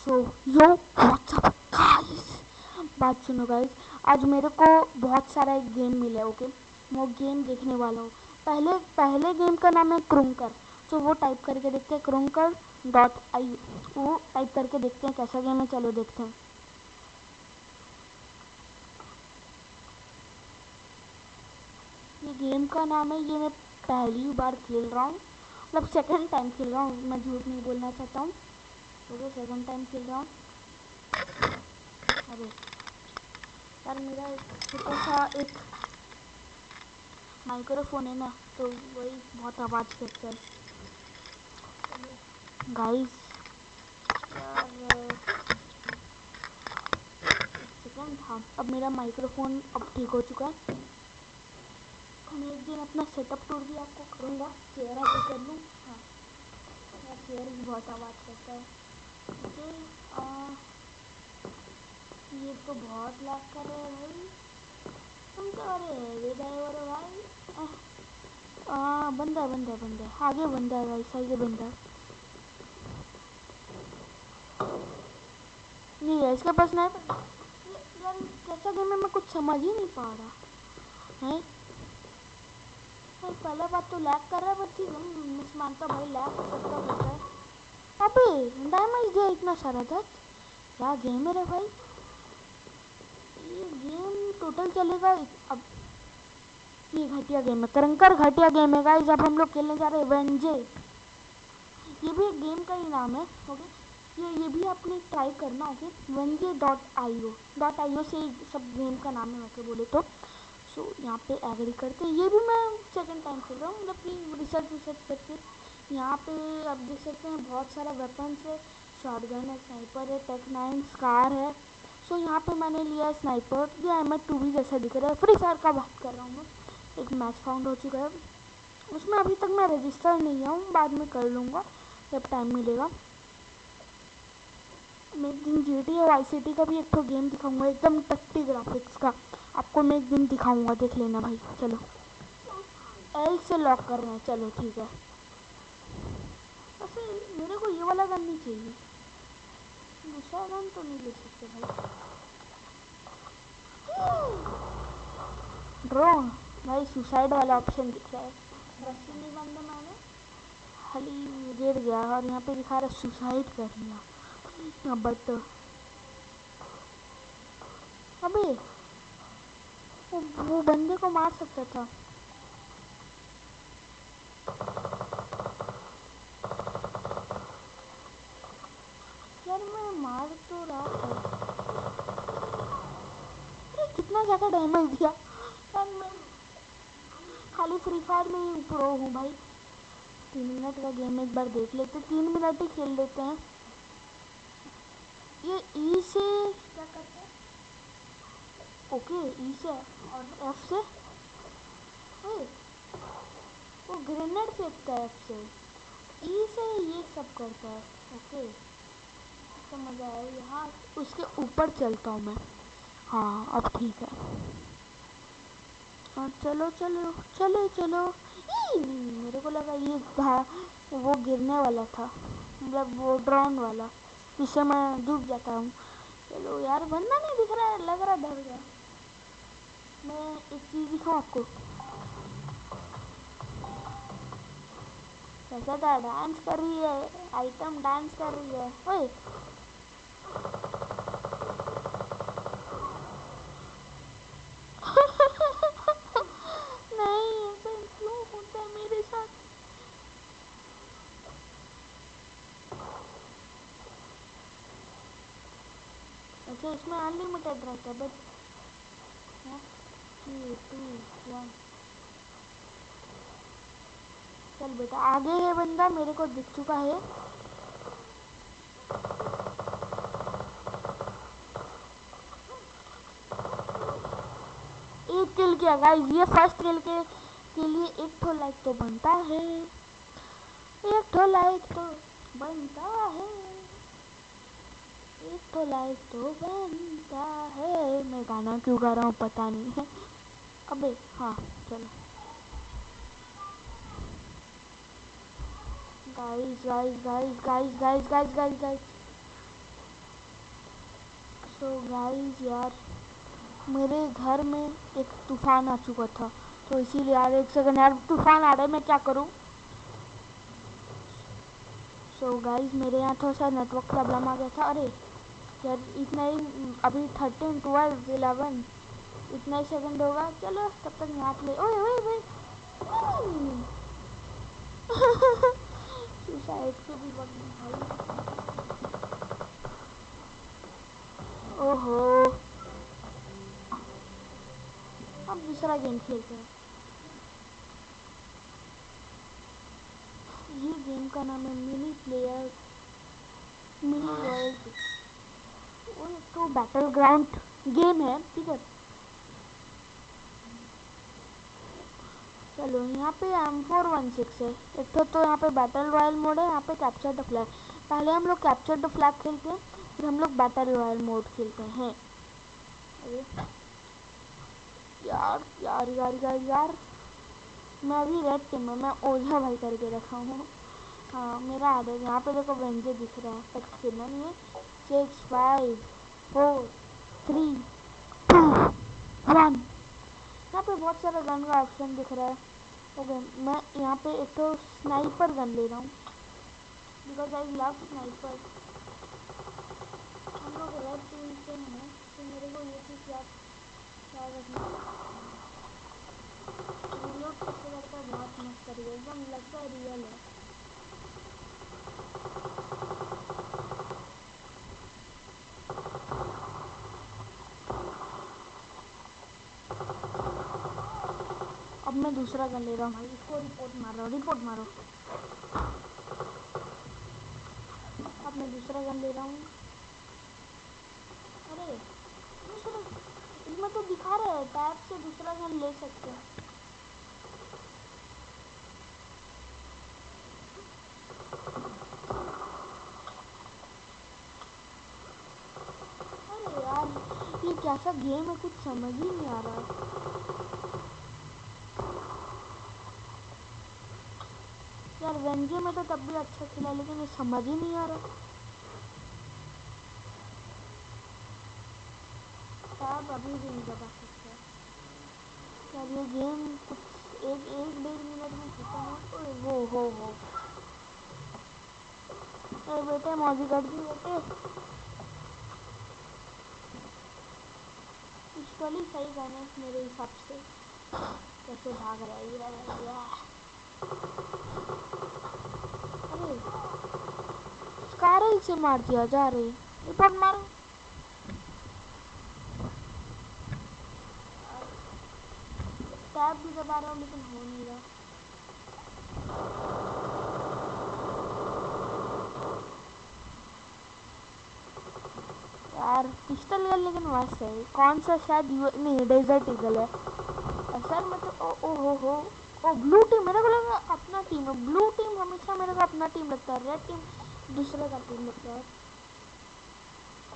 सो यो WhatsApp guys, बात सुनो guys. आज मेरे को बहुत सारा एक गेम मिला है, ओके। वो गेम देखने वाला हूँ। पहले पहले गेम का नाम है क्रुंकर। तो वो टाइप करके देखते हैं, krunker.io। वो टाइप करके देखते हैं कैसा गेम है, चलो देखते हैं। ये गेम का नाम है, ये मैं पहली बार खेल रहा हूँ, मतलब सेकंड टाइम खेल रहा हूँ, मैं झूठ नहीं बोलना चाहता हूँ। ओके, सेकंड टाइम खेल रहा हूँ। अरे यार, मेरा छोटा सा एक माइक्रोफोन है ना, तो वही बहुत आवाज़ करता है गाइस। यार सेकंड, हाँ, अब मेरा माइक्रोफोन अब ठीक हो चुका है। मैं एक दिन अपना सेटअप टूर भी आपको करूँगा, चेहरा भी कर लूँ। हाँ, मेरा चेहरा भी बहुत आवाज़ करता है। ओके, ये तो बहुत लैग कर रहे हैं भाई, तुम तो। अरे ये ड्राइवर भाई, बंदा है आगे, बंदा है भाई, आगे बंदा है। नहीं है इसके पास स्नाइपर। यार कैसा गेम है, मैं कुछ समझ ही नहीं पा रहा है। पहले बात तो लैग कर रहा है, बट ठीक है, मिस मानता भाई, लैग सबका करता है। अबे डैमेज दिया इतना सारा था, क्या गेम है रे भाई। ये गेम टोटल चलेगा अब। ये घटिया गेम है, करंकर घटिया गेम है गाइस। अब हम लोग खेलने जा रहे हैं वेंजे। ये भी एक गेम का ही नाम है, ओके। ये भी आपने ट्राई करना, ओके। venje.io से सब गेम का नाम है वैसे बोले तो। सो यहाँ पे एग्री करते, ये भी मैं सेकंड टाइम खेल रहा हूँ, मतलब कि रिसर्च करके। यहाँ पे आप देख सकते हैं बहुत सारा वेपन्स है, शॉटगन है, स्नाइपर है, टेक 9 स्कार है। सो यहाँ पे मैंने लिया स्नाइपर, ये M2 जैसा दिख रहा है। फ्री फायर का बात कर रहा हूँ मैं। एक मैच फाउंड हो चुका है, उसमें अभी तक मैं रजिस्टर नहीं हूँ, बाद में कर लूँगा जब टाइम मिलेगा। मैं एक दिन GTA और ICT का भी एक तो गेम दिखाऊंगा, एकदम टट्टी ग्राफिक्स का। आपको मैं एक दिन दिखाऊंगा, देख लेना भाई। चलो, L से लॉक कर रहे हैं, चलो ठीक है। वैसे मेरे को ये वाला गन नहीं चाहिए, दूसरा गन तो नहीं ले सकते भाई। ड्रोन भाई, सुसाइड वाला ऑप्शन दिख रहा है। रस्सी नहीं बांधा मैंने, खाली गिर गया और यहाँ पे दिखा रहा है सुसाइड कर लिया। बट अबे वो बंदे को मार सकता था। यार मैं मार तो रहा था, अरे कितना ज़्यादा डैमेज दिया। यार मैं खाली फ्री फायर में ही प्रो हूँ भाई। 3 मिनट का गेम एक बार देख लेते, 3 मिनट ही खेल लेते हैं। ये ई से क्या करते हैं, ओके। ई से और एफ से, ओए वो ग्रेनेड फेंकता है एफ से। ई से ये सब करता है, ओके। समझ आया। यहाँ उसके ऊपर चलता हूँ मैं। हाँ अब ठीक है। हाँ चलो चलो चलो चलो। नहीं, मेरे को लगा ये था, वो गिरने वाला था, मतलब वो ड्रोन वाला, जिससे मैं डूब जाता हूँ। चलो यार, बंदा नहीं दिख रहा है, लग रहा डर गया। मैं एक चीज़ दिखाऊँ आपको, कैसा था, डांस कर रही है आइटम, डांस कर रही है। ओए नहीं, ऐसा क्यों होता है मेरे साथ। अच्छा, इसमें अनलिमिटेड रहता है, बट 3 2 1। चल बेटा, आगे है बंदा, मेरे को दिख चुका है। एक किल किया गाइस, ये फर्स्ट किल के लिए एक तो लाइक तो बनता है, एक तो लाइक तो बनता है, एक तो लाइक तो बनता है। मैं गाना क्यों गा रहा हूँ पता नहीं है। अबे हाँ, चलो guys guys guys guys guys guys guys guys, so guys यार, मेरे घर में एक तूफान आ चुका था, तो इसीलिए यार एक सेकंड यार, तूफान आ रहा है, मैं क्या करूं। सो गाइस, मेरे यहाँ थोड़ा सा नेटवर्क प्रॉब्लम आ गया था। अरे यार, इतना ही, अभी 13, 12, 11 इतना ही सेकंड होगा। चलो तब तक यहाँ प्ले। ओए ओए ओए सुसाइड पे भी वक्त भाई। ओहो, अब दूसरा गेम खेलते हैं। ये गेम का नाम है मिनी प्लेयर मिनी रॉयल्टी। वो एक तो बैटल ग्राउंड गेम है, ठीक है। चलो यहाँ पे M416 है एक तो यहाँ पे बैटल रॉयल मोड है, यहाँ पे कैप्चर द फ्लैग। पहले हम लोग कैप्चर द फ्लैग खेलते हैं, फिर हम लोग बैटल रॉयल मोड खेलते हैं। अरे यार यार यार यार यार, मैं अभी रेड टीम में, मैं ओझा भाई करके रखा हूँ। हाँ, मेरा आदत। यहाँ पे देखो वेंजे दिख रहा है, पर खेलना नहीं है। 6, 5, 4, 3, 2, 1। यहाँ पे बहुत सारा गन का ऑप्शन दिख रहा है। ओके, मैं यहाँ पे एक तो स्नाइपर गन ले रहा हूँ, बिकॉज आई लव स्नाइपर। हम लोग रेड टीम से हैं, तो मेरे को ये चीज़ याद रखना। रिलोड कैसे करता है, बहुत मस्त तरीके, एकदम लगता है रियल है। अब मैं दूसरा गन ले रहा हूँ भाई, इसको रिपोर्ट मार रहा हूँ, रिपोर्ट मारो। अब मैं दूसरा गन ले रहा हूँ। अरे दूसरा, इसमें तो दिखा रहा है टैब से दूसरा गन ले सकते हैं। अरे यार, ये कैसा गेम है, कुछ समझ ही नहीं आ रहा। यार वेंजे में तो तब भी अच्छा खेला, लेकिन ये समझ ही नहीं आ रहा। टैब अभी भी नहीं दबा सकते। यार ये गेम कुछ एक एक 1.5 मिनट में खत्म हो। ओए हो। अरे बेटे, मौजी कर दी बेटे। पिस्टल ही सही गन है मेरे हिसाब से। कैसे भाग रहा है ये। अरे स्कारल से मार दिया जा रही, रिपोर्ट मारो। टैब भी दबा रहा हूँ, लेकिन हो नहीं रहा। यार पिस्टल गन लेकिन मस्त है। कौन सा, शायद नहीं, डेजर्ट ईगल है। सर मैं तो हो। ओ ब्लू टीम, मेरे को लगा अपना टीम है। ब्लू टीम हमेशा मेरे को अपना टीम लगता है, रेड टीम दूसरे का टीम लगता है।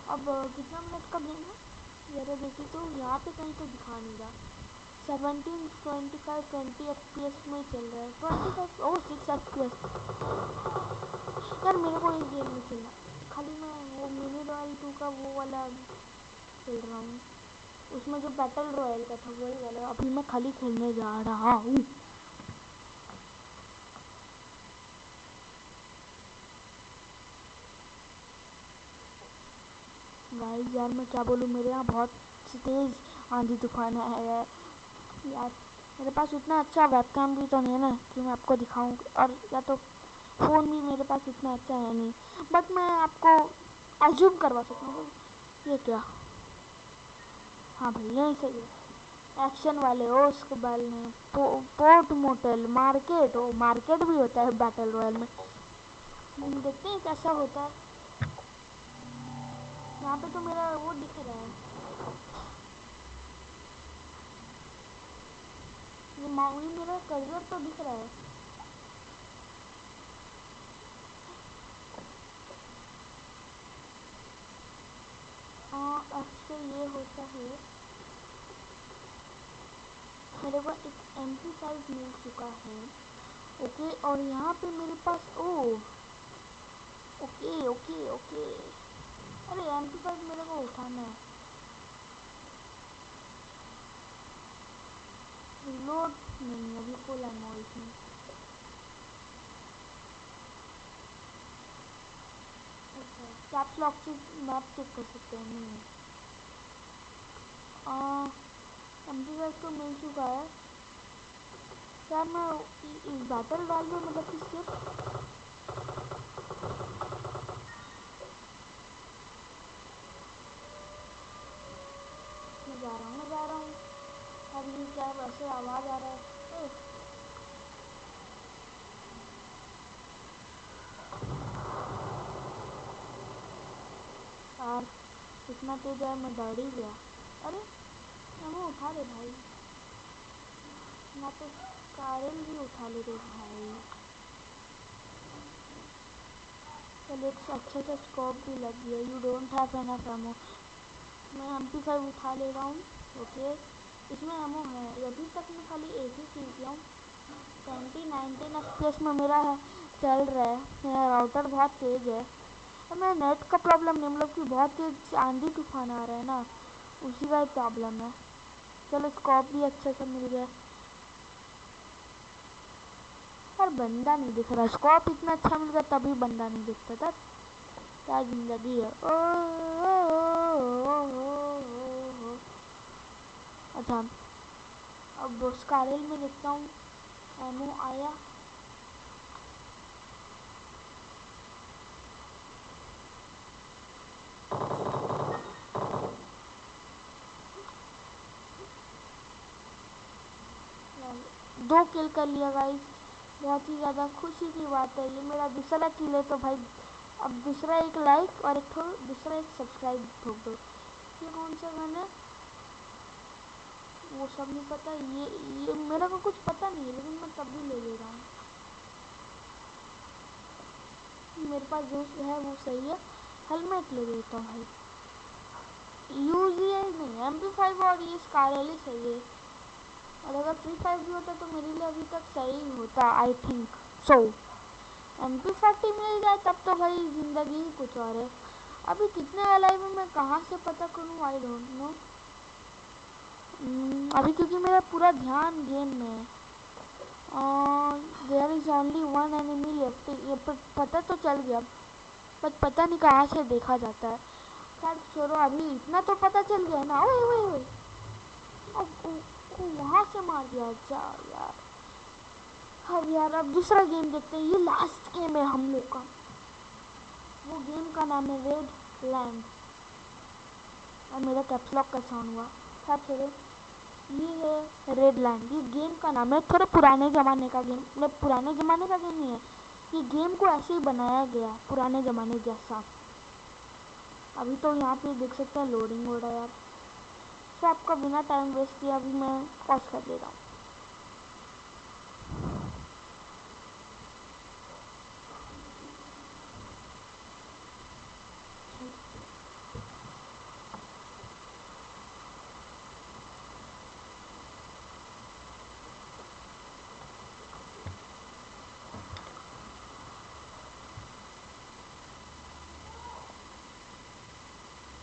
अब कितना मिनट का गेम है जरा देखिए, तो यहाँ पे कहीं तो दिखा नहीं रहा। 17, 25, 20 FPS में चल रहा है। 25, 6 FPS। यार मेरे को ये गेम नहीं खेलना, खाली मैं वो मिनी रॉयल 2 का वो वाला खेल रहा हूँ। उसमें जो बैटल रॉयल का था वही वाला अभी मैं खाली खेलने जा रहा हूँ। गाइस यार, मैं क्या बोलूँ, मेरे यहाँ बहुत तेज़ आंधी तूफान है यार। मेरे पास उतना अच्छा वेबकैम भी तो नहीं है ना कि मैं आपको दिखाऊं, और या तो फ़ोन भी मेरे पास इतना अच्छा है नहीं, बट मैं आपको अज्यूम करवा सकता हूँ। ये क्या, हाँ भाई यही सही है। एक्शन वाले हो उसके बारे में। पोर्ट मोटल मार्केट हो, मार्केट भी होता है बैटल रॉयल में। देखते हैं कैसा होता है। यहाँ पे तो मेरा वो दिख रहा है, ये माउली, मेरा कर्सर तो दिख रहा है। हाँ, अच्छा ये होता है। मेरे को एक MP5 मिल चुका है। ओके, और यहाँ पे मेरे पास ओ, ओके ओके ओके, अरे MP5 मेरे को उठाना है। रिलोड नहीं, अभी फुल एमो इसमें। अच्छा, कैप्स लॉक से मैप चेक कर सकते हैं? नहीं। MP5 तो मिल चुका है। क्या मैं इस बैटल रॉयल में मतलब कि सिर्फ मैं जा रहा हूँ। अब ये क्या वैसे आवाज़ आ रहा है? यार इतना तेज है, मैं डर ही गया। अरे मैं उठा ले भाई, ना तो कारल भी उठा ले रे भाई। चल एक अच्छा सा स्कोप भी लग गया। You don't have enough ammo. मैं MP5 उठा ले रहा हूँ। ओके, इसमें एमो है। अभी तक मैं खाली एक ही किल किया हूँ। 19 FPS में मेरा चल रहा है। मेरा राउटर बहुत तेज़ है और मेरा नेट का प्रॉब्लम नहीं, मतलब कि बहुत तेज़ आंधी तूफान आ रहा है ना, उसी का प्रॉब्लम है। चलो स्कोप भी अच्छा सा मिल गया। पर बंदा नहीं दिख रहा। स्कोप इतना अच्छा मिल गया तभी बंदा नहीं दिखता था। क्या जिंदगी है। अच्छा, अब स्कारल में देखता हूँ एमो आया। दो किल कर लिया गाइस, बहुत ही ज़्यादा खुशी की बात है। ये मेरा दूसरा किल है तो भाई अब दूसरा एक लाइक और एक दूसरा एक सब्सक्राइब ठोक दो। ये कौन सा गन है वो सब नहीं पता। ये मेरे को कुछ पता नहीं है, लेकिन मैं तब भी ले ले रहा हूँ। मेरे पास जो है वो सही है। हेलमेट ले लेता हूँ भाई। यूज ही नहीं, MP5 और ये स्कारल ही सही है। और अगर फ्री फायर भी होता तो मेरे लिए अभी तक सही होता, आई थिंक सो। MP40 मिल जाए तब तो भाई ज़िंदगी ही कुछ और है। अभी कितने अलाइव है मैं कहाँ से पता करूँ, आई डोंट नो। अभी क्योंकि मेरा पूरा ध्यान गेम में है। There is only one enemy left. ये पता तो चल गया, पर पता नहीं कहाँ से देखा जाता है। खैर छोड़ो, अभी इतना तो पता चल गया ना। ओए ओए ओए, वहाँ से मार दिया। अच्छा यार, अब यार अब दूसरा गेम देखते हैं। ये लास्ट गेम है हम लोग का। वो गेम का नाम है रेड लैंड। और मेरा कैप्स लॉक का साउंड हुआ। क्या चलो, ये है रेड लैंड। ये गेम का नाम है। थोड़ा पुराने ज़माने का गेम, मतलब पुराने ज़माने का गेम नहीं है। ये गेम को ऐसे ही बनाया गया पुराने ज़माने जैसा। अभी तो यहाँ पे देख सकते हैं लोडिंग हो रहा है यार। तो आपका बिना टाइम वेस्ट किया अभी मैं पॉज कर दे रहा हूँ।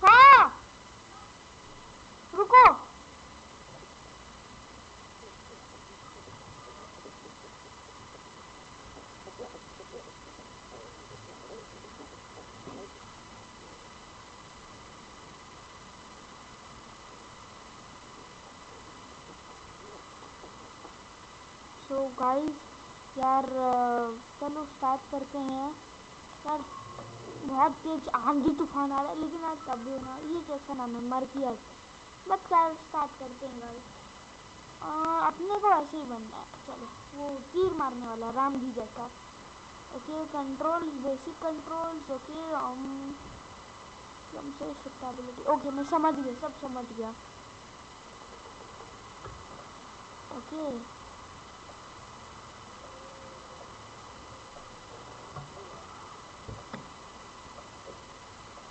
हाँ रुको। सो गाइस यार, चलो स्टार्ट करते हैं यार। बहुत तेज आंधी तूफान आ रहा है, लेकिन यार तब भी ना, ये कैसा नाम है, मर्कियस। बट क्या स्टार्ट करते हैं गाइस। अपने को ऐसे ही बनना है। चलो, वो तीर मारने वाला राम जी जैसा। Okay, control basic controls. Okay, से स्टेबिलिटी। ओके, मैं समझ गया, सब समझ गया। ओके,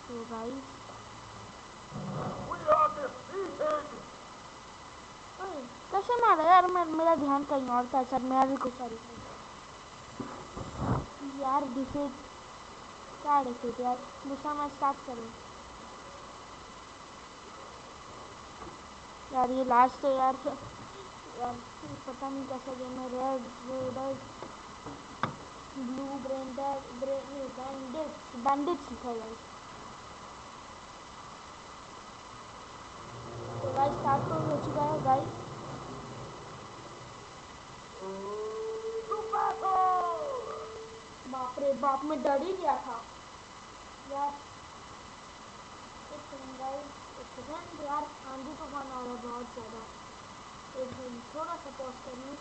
तो गाइस कैसे मारा यार, मेरा ध्यान कहीं और था सर। मैं भी कुछ सॉरी यार। डिफीट क्या डिफीट यार, दूसरा मैच स्टार्ट करो। यार ये लास्ट तो यार यार पता नहीं कैसा गेम है। Red red blue bandits bandits लिखा है गाइस। तो गाइस स्टार्ट तो हो चुका है गाइस। बाप रे बाप, मैं डर ही गया था यार। एक सेकंड गाइस, एक सेकंड यार, आंधी तूफान आ रहा है बहुत ज़्यादा। एक मिनट थोड़ा सा पॉज कर लूँ।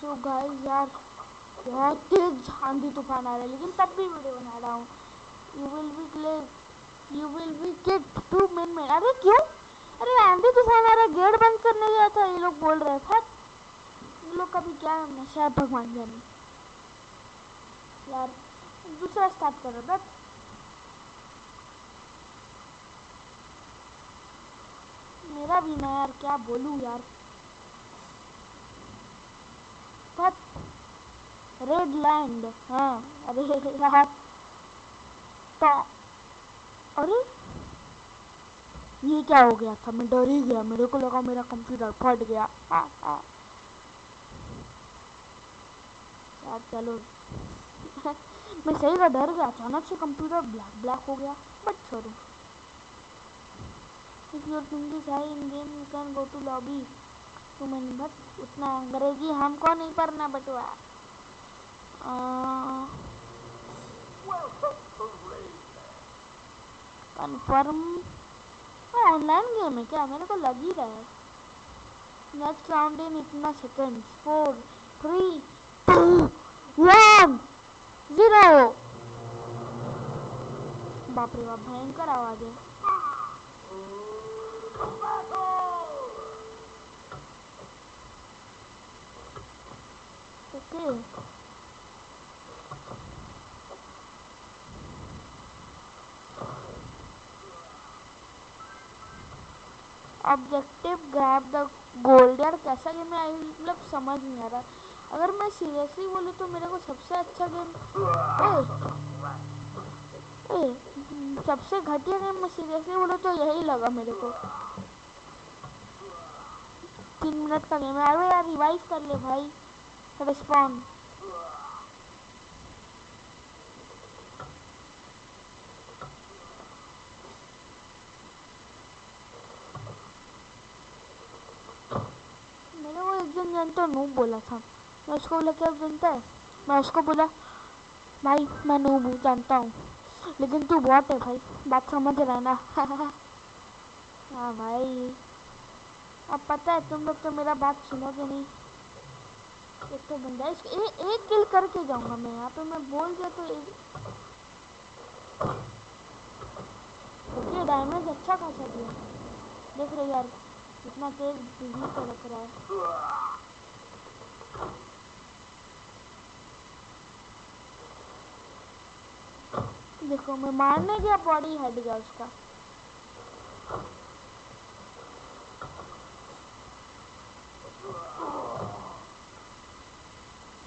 सो गाइस यार बहुत तेज आंधी तूफान आ रहा है, लेकिन तब भी वीडियो बना रहा हूँ। You will be click, you will be kid 2 minute. अरे क्यों? अरे आंधी तूफान आ रहा है, गेट बंद करने गया था, ये लोग बोल रहे हैं। ये लोग का भी क्या नशा है भगवान जाने। यार दूसरा स्टार्ट कर रहा था। मेरा भी ना यार, क्या बोलूँ यार। बट रेड लैंड, हाँ। अरे यार तो अरे ये क्या हो गया था, मैं डर ही गया, मेरे को लगा मेरा कंप्यूटर फट गया। यार चलो मैं सही का डर गया, अचानक से कंप्यूटर ब्लैक ब्लैक हो गया। बट छोड़ो। If your thing is high in game you can go to lobby. तो मैंने बट उतना अंग्रेजी हमको नहीं पढ़ना बटवा। कन्फर्म। ऑनलाइन गेम है क्या? मेरे को लग ही रहा है। नेक्स्ट राउंड इन इतना सेकेंड। 4 3 2 1 0। बाप रे बाप, भयंकर आवाज है। Okay objective grab the gold. यार कैसा गेम है, आई मतलब समझ नहीं आ रहा। अगर मैं सीरियसली बोलूँ तो मेरे को सबसे अच्छा गेम सबसे घटिया गेम मैं सीरियसली बोलूँ तो यही लगा मेरे को। 3 मिनट का गेम है। अरे यार रिवाइव कर ले भाई, रिस्पॉन्ड। मैंने वो एक जन जानता नूब बोला था, मैं उसको बोला क्या जानता है, मैं उसको बोला भाई मैं नूब जानता हूँ, लेकिन तू बहुत है भाई, बात समझ रहा है ना। हाँ भाई, अब पता है तुम लोग तो मेरा बात सुनोगे नहीं। एक तो बंदा है इसको एक किल करके जाऊंगा मैं, यहाँ पे मैं बोल दिया तो ओके डैमेज अच्छा खासा दिया। देख रहे यार कितना तेज बिजली कड़क रहा है। देखो मैं मारने गया, बॉडी हट गया उसका।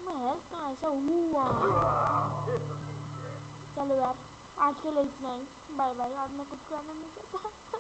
मैं हेल्थ कहाँ ऐसा हुआ। चलो यार आज के लिए इतना ही, बाय बाय। और मैं कुछ कहना नहीं चाहता।